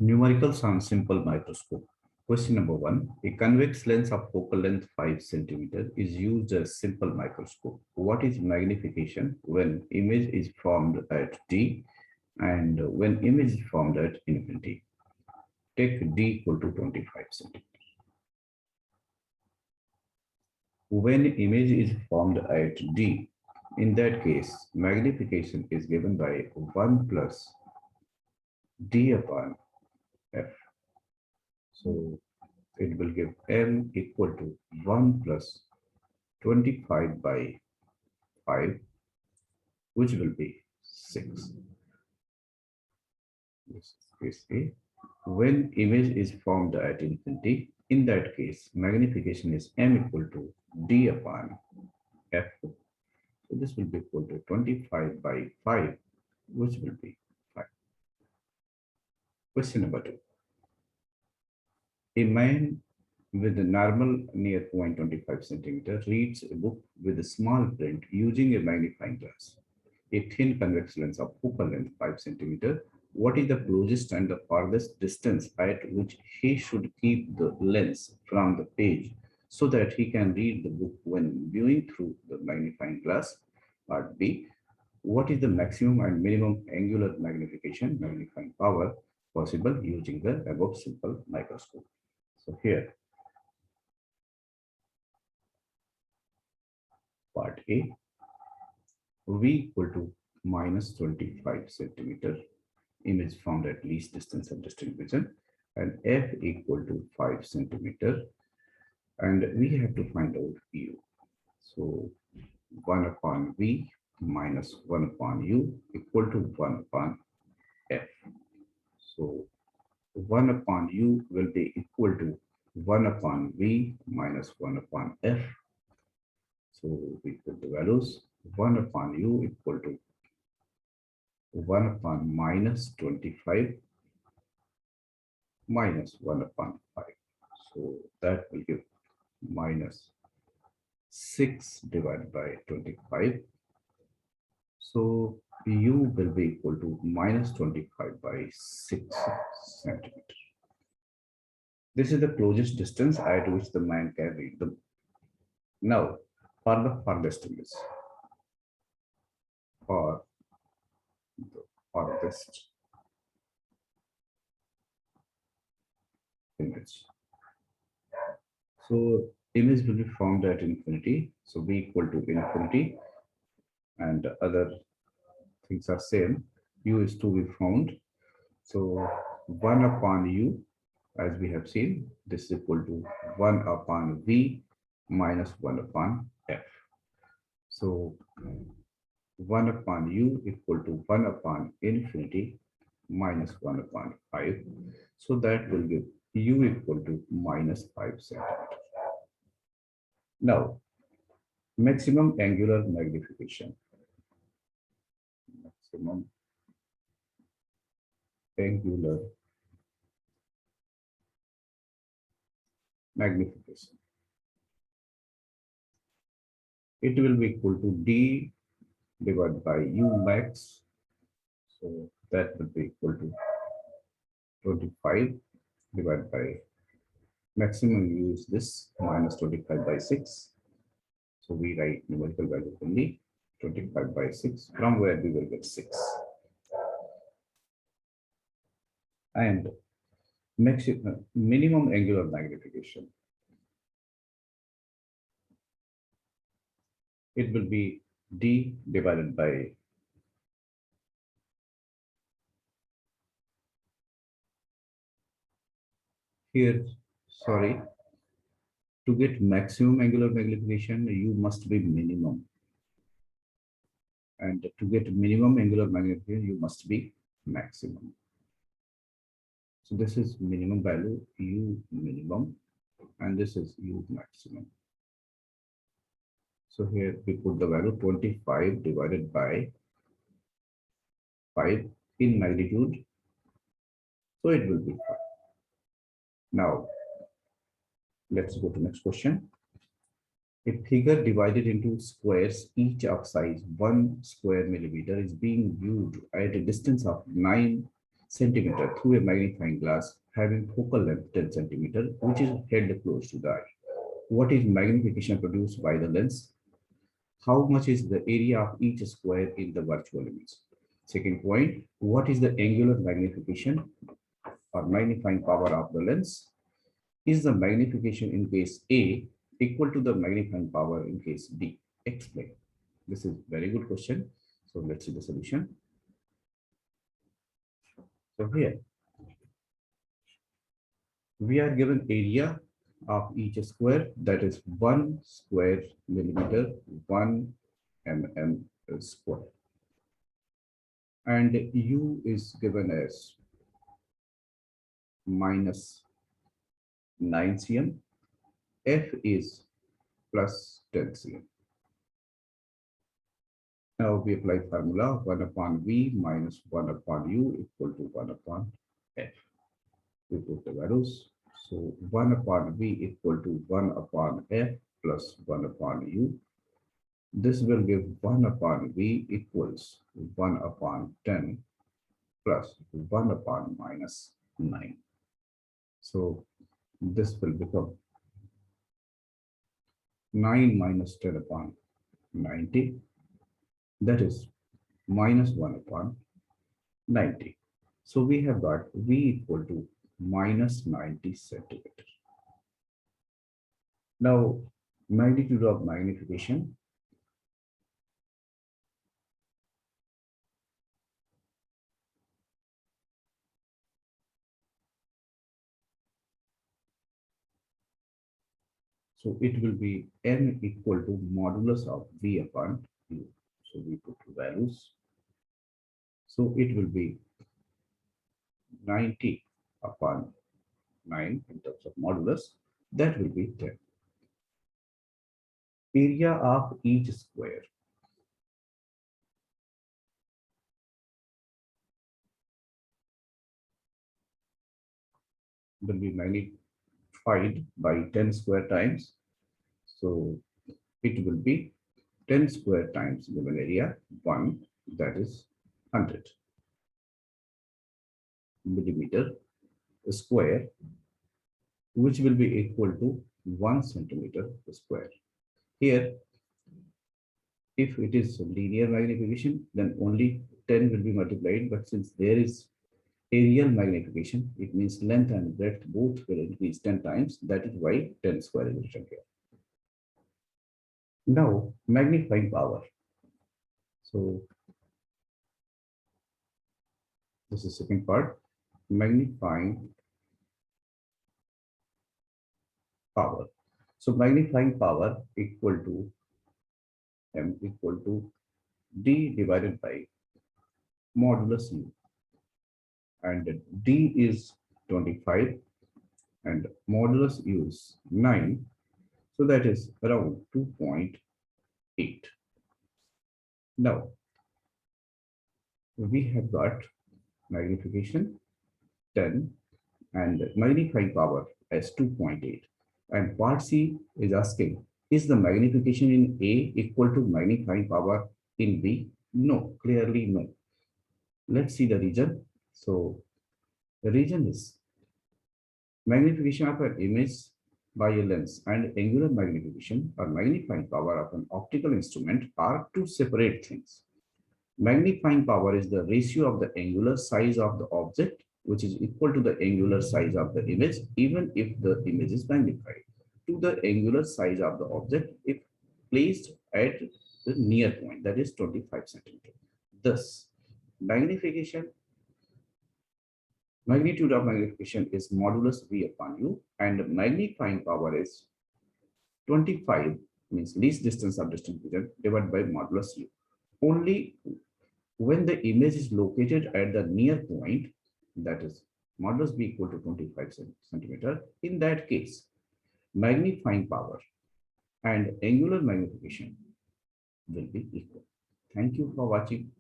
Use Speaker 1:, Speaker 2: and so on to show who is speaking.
Speaker 1: Numericals on simple microscope. Question number 1. A convex lens of focal length 5 centimeter is used as simple microscope. What is magnification when image is formed at D and when image is formed at infinity? Take D equal to 25 centimeter. When image is formed at D, in that case, magnification is given by 1 plus D upon F. So it will give M equal to 1 plus 25 by 5, which will be 6. This is A. When image is formed at infinity, in that case, magnification is M equal to D upon F. So this will be equal to 25 by 5, which will be 5. Question number 2. A man with a normal near 0.25 centimeter reads a book with a small print using a magnifying glass. A thin convex lens of focal length 5 centimeter. What is the closest and the farthest distance at which he should keep the lens from the page so that he can read the book when viewing through the magnifying glass? Part B. What is the maximum and minimum angular magnification, magnifying power possible using the above simple microscope? So here, part A, V equal to minus 25 centimeter, image found at least distance of distant vision, and F equal to 5 centimeter, and we have to find out U. So 1 upon V minus 1 upon U equal to 1 upon F. So 1 upon U will be equal to 1 upon V minus 1 upon F. So we put the values. 1 upon U equal to 1 upon minus 25 minus 1 upon 5. So that will give minus 6 divided by 25. So U will be equal to minus 25 by 6 centimeter. This is the closest distance at which the man can read them. Now, for the farthest image, for the farthest image. So image will be formed at infinity. So V equal to infinity, and other things are same. U is to be found. So 1 upon U, as we have seen, this is equal to 1 upon V minus 1 upon F. So 1 upon U equal to 1 upon infinity minus 1 upon 5. So that will give U equal to minus 5 centimeter. Now, maximum angular magnification. Maximum angular magnification. It will be equal to D divided by U max. So that will be equal to 25 divided by maximum U is this minus 25 by 6. So we write numerical value only 25 by 6, from where we will get 6. And minimum angular magnification. It will be D divided by here, sorry, to get maximum angular magnification, U must be minimum. And to get minimum angular magnification, U must be maximum. So this is minimum value, U minimum, and this is U maximum. So here we put the value 25 divided by 5 in magnitude. So it will be 5. Now, let's go to next question. A figure divided into squares, each of size 1 square millimeter, is being viewed at a distance of 9 centimeter through a magnifying glass having focal length 10 centimeter, which is held close to the eye. What is magnification produced by the lens? How much is the area of each square in the virtual image? Second point, what is the angular magnification or magnifying power of the lens? Is the magnification in case A equal to the magnifying power in case B? Explain. This is very good question. So let's see the solution. So here we are given area of each square, that is 1 square millimeter, 1 mm square. And U is given as minus 9 cm, F is plus 10 cm. Now we apply formula 1 upon V minus 1 upon U equal to 1 upon F. We put the values. So 1 upon V equal to 1 upon F plus 1 upon U. This will give 1 upon V equals 1 upon 10 plus 1 upon minus 9. So this will become 9 minus 10 upon 90. That is minus 1 upon 90. So we have got V equal to minus 90 centimeter. Now, magnitude of magnification. So it will be n equal to modulus of V upon U. So we put values. So it will be 90 upon 9 in terms of modulus. That will be 10. Area of each square. Will be magnified by 10 square times. So it will be 10 square times given area 1, that is 100 millimeter square, which will be equal to 1 centimeter square. Here, if it is linear magnification, then only 10 will be multiplied, but since there is areal magnification, it means length and breadth both will increase 10 times. That is why 10 square is written here. Now, magnifying power. So this is second part, magnifying power. So magnifying power equal to M equal to D divided by modulus U. And D is 25 and modulus U is 9. So that is around 2.8. Now, we have got magnification 10 and magnifying power as 2.8. And part C is asking, is the magnification in A equal to magnifying power in B? No, clearly no. Let's see the region. So the region is magnification of an image by a lens and angular magnification or magnifying power of an optical instrument are two separate things. Magnifying power is the ratio of the angular size of the object, which is equal to the angular size of the image, even if the image is magnified, to the angular size of the object if placed at the near point, that is 25 centimeter. Thus, magnitude of magnification is modulus V upon U, and magnifying power is 25, means least distance of distant vision, divided by modulus U. Only when the image is located at the near point, that is modulus B equal to 25 centimeter, in that case, magnifying power and angular magnification will be equal. Thank you for watching.